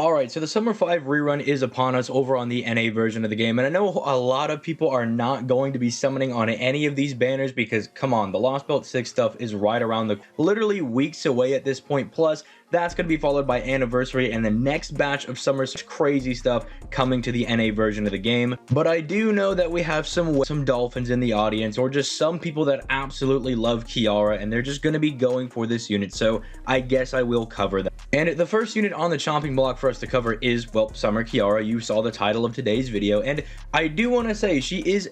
Alright, so the Summer 5 rerun is upon us over on the NA version of the game, and I know a lot of people are not going to be summoning on any of these banners because, come on, the Lost Belt 6 stuff is right around literally weeks away at this point, plus that's going to be followed by Anniversary and the next batch of Summer's crazy stuff coming to the NA version of the game. But I do know that we have some dolphins in the audience, or just some people that absolutely love Kiara, and they're just going to be going for this unit, so I guess I will cover that. And the first unit on the chopping block for us to cover is, well, Summer Kiara. You saw the title of today's video, and I do want to say she is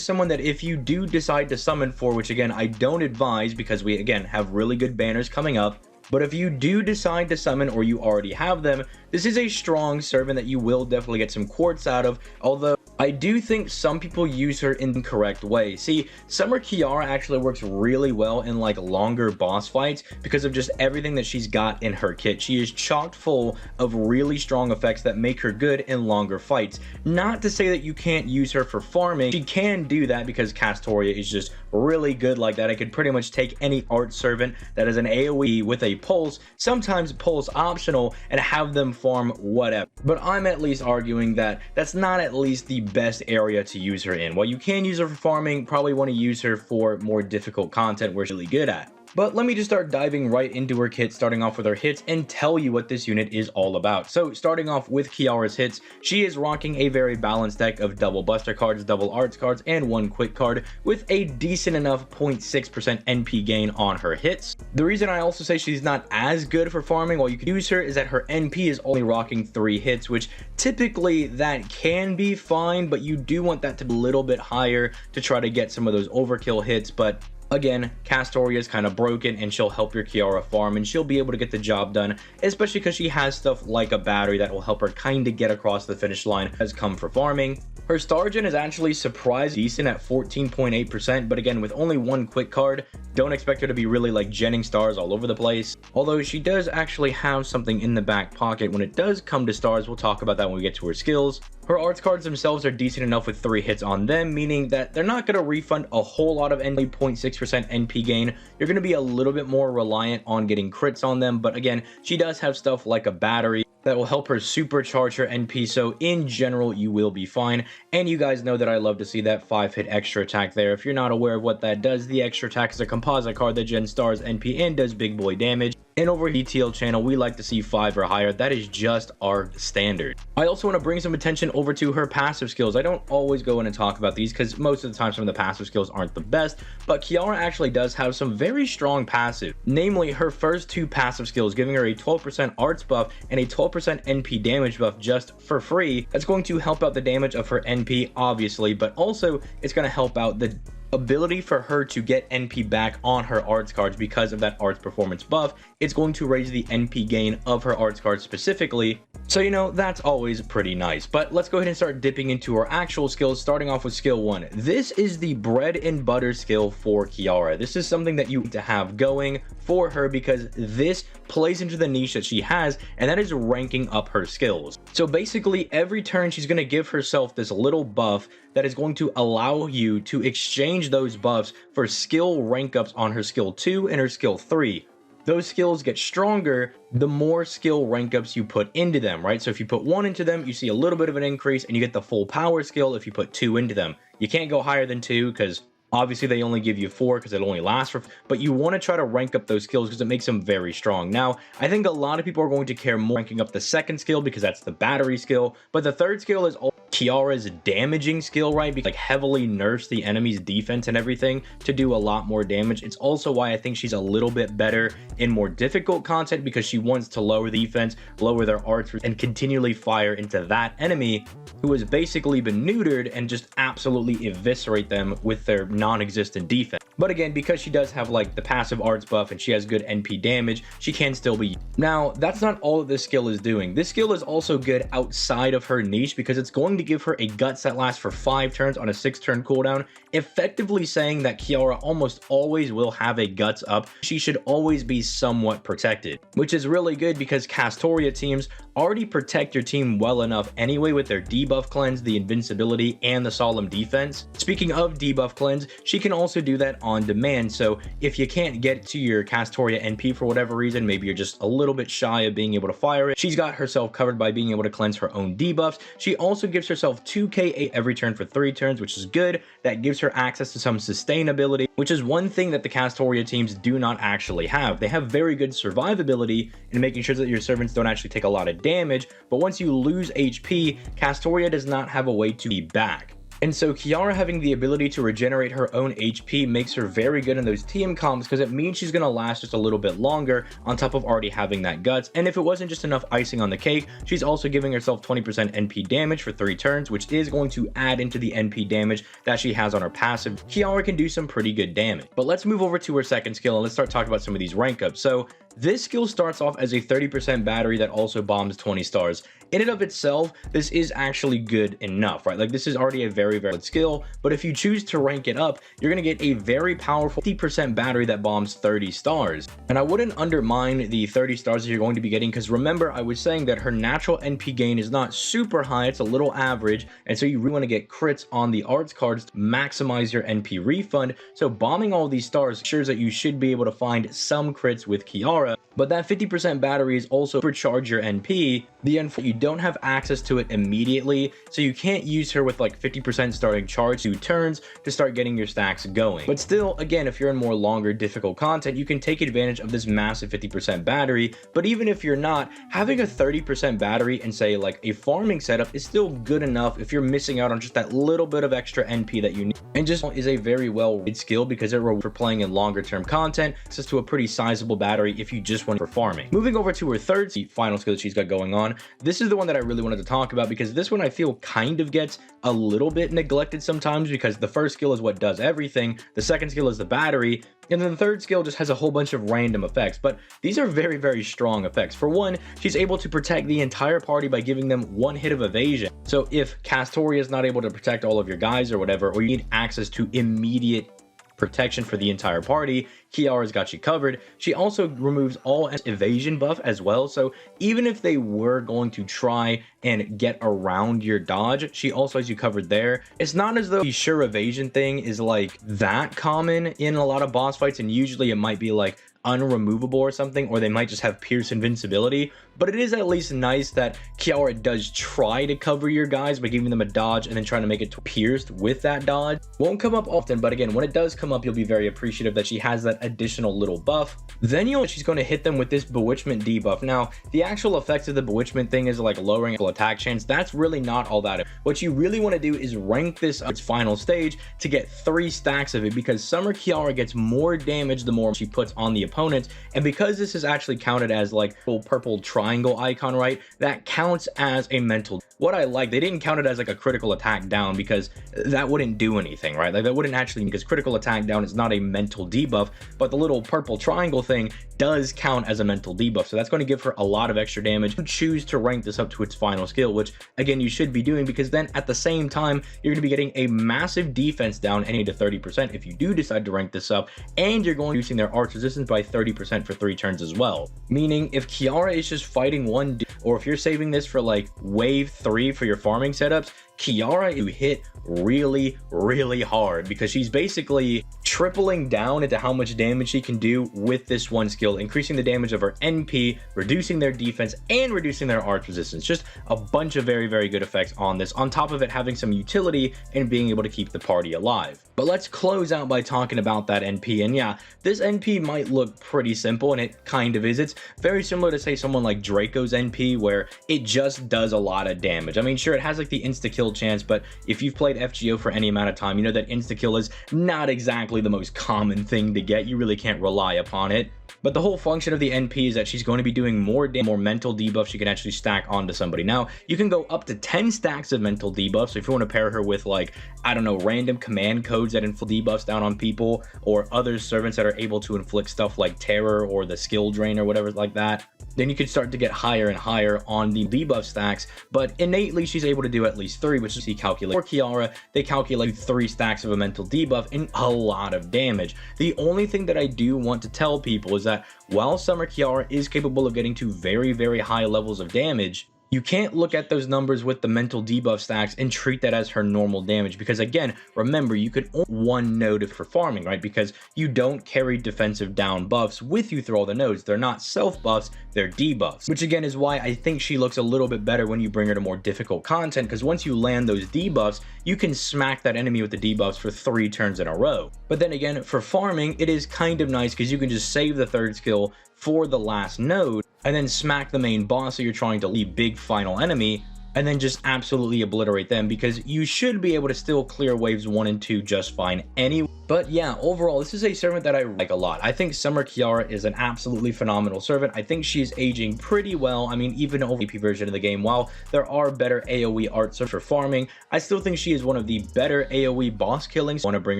someone that if you do decide to summon for, which again I don't advise because we again have really good banners coming up, but if you do decide to summon or you already have them, this is a strong servant that you will definitely get some quartz out of, although I do think some people use her in the correct way. See, Summer Kiara actually works really well in like longer boss fights because of just everything that she's got in her kit. She is chocked full of really strong effects that make her good in longer fights. Not to say that you can't use her for farming. She can do that because Castoria is just really good like that. I could pretty much take any art servant that is an AoE with a pulse, sometimes pulse optional, and have them farm whatever. But I'm at least arguing that that's not at least the best area to use her in. While you can use her for farming, probably want to use her for more difficult content where she's really good at. But let me just start diving right into her kit, starting off with her hits, and tell you what this unit is all about. So starting off with Kiara's hits, she is rocking a very balanced deck of double buster cards, double arts cards, and one quick card with a decent enough 0.6% NP gain on her hits. The reason I also say she's not as good for farming while you can use her is that her NP is only rocking 3 hits, which typically that can be fine, but you do want that to be a little bit higher to try to get some of those overkill hits. But again, Castoria is kind of broken and she'll help your Kiara farm and she'll be able to get the job done, especially because she has stuff like a battery that will help her kind of get across the finish line as come for farming. Her star gen is actually surprisingly decent at 14.8%, but again, with only one quick card, don't expect her to be really like genning stars all over the place. Although she does actually have something in the back pocket when it does come to stars. We'll talk about that when we get to her skills. Her arts cards themselves are decent enough with 3 hits on them, meaning that they're not going to refund a whole lot of 0.6% NP gain. You're going to be a little bit more reliant on getting crits on them, but again, she does have stuff like a battery that will help her supercharge her NP, so in general you will be fine. And you guys know that I love to see that 5-hit extra attack there. If you're not aware of what that does, the extra attack is a composite card that gens stars NP and does big boy damage. And over Yugioh Channel, we like to see 5 or higher. That is just our standard. I also want to bring some attention over to her passive skills. I don't always go in and talk about these because most of the time some of the passive skills aren't the best, but Kiara actually does have some very strong passive. Namely, her first 2 passive skills, giving her a 12% arts buff and a 12% NP damage buff just for free. That's going to help out the damage of her NP, obviously, but also it's going to help out the ability for her to get NP back on her arts cards because of that arts performance buff. It's going to raise the NP gain of her arts cards specifically. So, you know, that's always pretty nice. But let's go ahead and start dipping into her actual skills, starting off with skill 1. This is the bread and butter skill for Kiara. This is something that you need to have going for her because this plays into the niche that she has, and that is ranking up her skills. So basically every turn she's going to give herself this little buff that is going to allow you to exchange those buffs for skill rank ups on her skill 2 and her skill 3. Those skills get stronger the more skill rank ups you put into them, right? So if you put 1 into them, you see a little bit of an increase and you get the full power skill if you put 2 into them. You can't go higher than 2 because obviously they only give you 4 because it only lasts for, but you want to try to rank up those skills because it makes them very strong. Now, I think a lot of people are going to care more ranking up the second skill because that's the battery skill, but the third skill is Kiara's damaging skill, right? Because like heavily nerfs the enemy's defense and everything to do a lot more damage. It's also why I think she's a little bit better in more difficult content because she wants to lower the defense, lower their arts, and continually fire into that enemy who has basically been neutered and just absolutely eviscerate them with their non-existent defense. But again, because she does have like the passive arts buff and she has good NP damage, she can still be. Now, that's not all that this skill is doing. This skill is also good outside of her niche because it's going to give her a guts that lasts for 5 turns on a 6-turn cooldown, effectively saying that Kiara almost always will have a guts up. She should always be somewhat protected, which is really good because Castoria teams already protect your team well enough anyway with their debuff cleanse, the invincibility, and the solemn defense. Speaking of debuff cleanse, she can also do that on demand. So if you can't get to your Castoria NP for whatever reason, maybe you're just a little bit shy of being able to fire it, she's got herself covered by being able to cleanse her own debuffs. She also gives herself 2k8 every turn for 3 turns, which is good. That gives her access to some sustainability, which is one thing that the Castoria teams do not actually have. They have very good survivability in making sure that your servants don't actually take a lot of damage, but once you lose HP, Castoria does not have a way to be back. And so Kiara having the ability to regenerate her own HP makes her very good in those TM comps because it means she's going to last just a little bit longer on top of already having that guts. And if it wasn't just enough icing on the cake, she's also giving herself 20% NP damage for 3 turns, which is going to add into the NP damage that she has on her passive. Kiara can do some pretty good damage. But let's move over to her second skill and let's start talking about some of these rank ups. So this skill starts off as a 30% battery that also bombs 20 stars. In and of itself, this is actually good enough, right? Like this is already a very good skill, but if you choose to rank it up, you're going to get a very powerful 50% battery that bombs 30 stars. And I wouldn't undermine the 30 stars that you're going to be getting, because remember I was saying that her natural NP gain is not super high, it's a little average, and so you really want to get crits on the arts cards to maximize your NP refund. So bombing all these stars ensures that you should be able to find some crits with Kiara. But that 50% battery is also supercharge your NP. You don't have access to it immediately, so you can't use her with like 50% starting charge 2 turns to start getting your stacks going. But still, again, if you're in more longer difficult content, you can take advantage of this massive 50% battery. But even if you're not, having a 30% battery and say like a farming setup is still good enough if you're missing out on just that little bit of extra NP that you need. And just is a very well rated skill because it rewards for playing in longer term content, access to a pretty sizable battery if you just want for farming. Moving over to her third final skill that she's got going on, this is the one that I really wanted to talk about because this one I feel kind of gets a little bit neglected sometimes because the first skill is what does everything, the second skill is the battery, and then the third skill just has a whole bunch of random effects, but these are very strong effects. For one, she's able to protect the entire party by giving them 1 hit of evasion. So if Castoria is not able to protect all of your guys or whatever, or you need access to immediate protection for the entire party, Kiara's got you covered. She also removes all evasion buff as well, so even if they were going to try and get around your dodge, she also has you covered there. It's not as though the sure evasion thing is like that common in a lot of boss fights, and usually it might be like unremovable or something, or they might just have pierce invincibility, but it is at least nice that Kiara does try to cover your guys by giving them a dodge and then trying to make it pierced with that dodge. Won't come up often, but again, when it does come up, you'll be very appreciative that she has that additional little buff. Then she's going to hit them with this bewitchment debuff. Now the actual effects of the bewitchment thing is like lowering attack chance. That's really not all that. What you really want to do is rank this up its final stage to get 3 stacks of it, because Summer Kiara gets more damage the more she puts on the opponents, and because this is actually counted as like little purple triangle icon, right, that counts as a mental. What I like, they didn't count it as like a critical attack down because that wouldn't do anything, right? Like that wouldn't actually, because critical attack down is not a mental debuff, but the little purple triangle thing does count as a mental debuff, so that's going to give her a lot of extra damage. You choose to rank this up to its final skill, which again you should be doing, because then at the same time you're going to be getting a massive defense down any to 30% if you do decide to rank this up, and you're going to be reducing their arch resistance by 30% for 3 turns as well. Meaning if Kiara is just fighting one dude, or if you're saving this for like wave 3 for your farming setups, Kiara you hit really hard, because she's basically tripling down into how much damage she can do with this one skill, increasing the damage of her NP, reducing their defense, and reducing their arch resistance. Just a bunch of very good effects on this, on top of it having some utility and being able to keep the party alive. But let's close out by talking about that NP. And yeah, this NP might look pretty simple, and it kind of is. It's very similar to say someone like Draco's NP, where it just does a lot of damage. I mean, sure, it has like the insta kill chance, but if you've played FGO for any amount of time, you know that insta kill is not exactly the most common thing to get. You really can't rely upon it. But the whole function of the NP is that she's going to be doing more mental debuffs she can actually stack onto somebody. Now, you can go up to 10 stacks of mental debuffs. So if you want to pair her with, like, I don't know, random command codes that inflict debuffs down on people, or other servants that are able to inflict stuff like terror or the skill drain or whatever like that, then you could start to get higher and higher on the debuff stacks. But innately, she's able to do at least 3, which is he calculate. For Kiara, they calculate 3 stacks of a mental debuff and a lot of damage. The only thing that I do want to tell people is is that while Summer Kiara is capable of getting to very, very high levels of damage, you can't look at those numbers with the mental debuff stacks and treat that as her normal damage, because again, remember, you could own one node for farming, right? Because you don't carry defensive down buffs with you through all the nodes. They're not self buffs, they're debuffs, which again is why I think she looks a little bit better when you bring her to more difficult content, because once you land those debuffs, you can smack that enemy with the debuffs for 3 turns in a row. But then again, for farming, it is kind of nice because you can just save the third skill for the last node and then smack the main boss that you're trying to leave big final enemy, and then just absolutely obliterate them, because you should be able to still clear waves 1 and 2 just fine anyway. But yeah, overall, this is a servant that I like a lot. I think Summer Kiara is an absolutely phenomenal servant. I think she's aging pretty well. I mean, even over the AP version of the game, while there are better AoE arts for farming, I still think she is one of the better AoE boss killings. I want to bring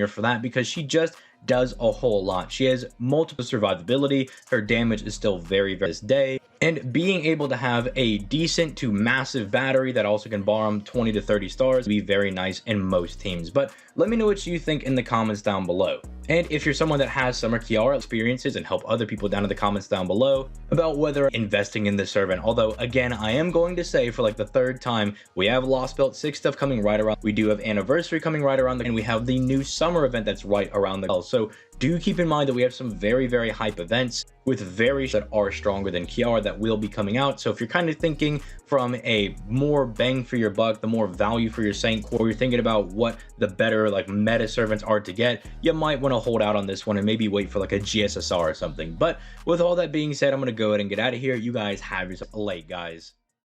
her for that because she just does a whole lot. She has multiple survivability, her damage is still very this day, and being able to have a decent to massive battery that also can bomb 20 to 30 stars would be very nice in most teams. But let me know what you think in the comments down below. And if you're someone that has Summer Kiara experiences, and help other people down in the comments down below about whether investing in this servant. Although again, I am going to say for like the 3rd time, we have Lost Belt 6 stuff coming right around. We do have Anniversary coming right around, and we have the new summer event that's right around the bell. So do keep in mind that we have some very, very hype events with variants that are stronger than Kiara that will be coming out. So if you're kind of thinking from a more bang for your buck, the more value for your Saint core, you're thinking about what the better like meta servants are to get, you might want to hold out on this one and maybe wait for like a GSSR or something. But with all that being said, I'm going to go ahead and get out of here. You guys have yourself a late, guys.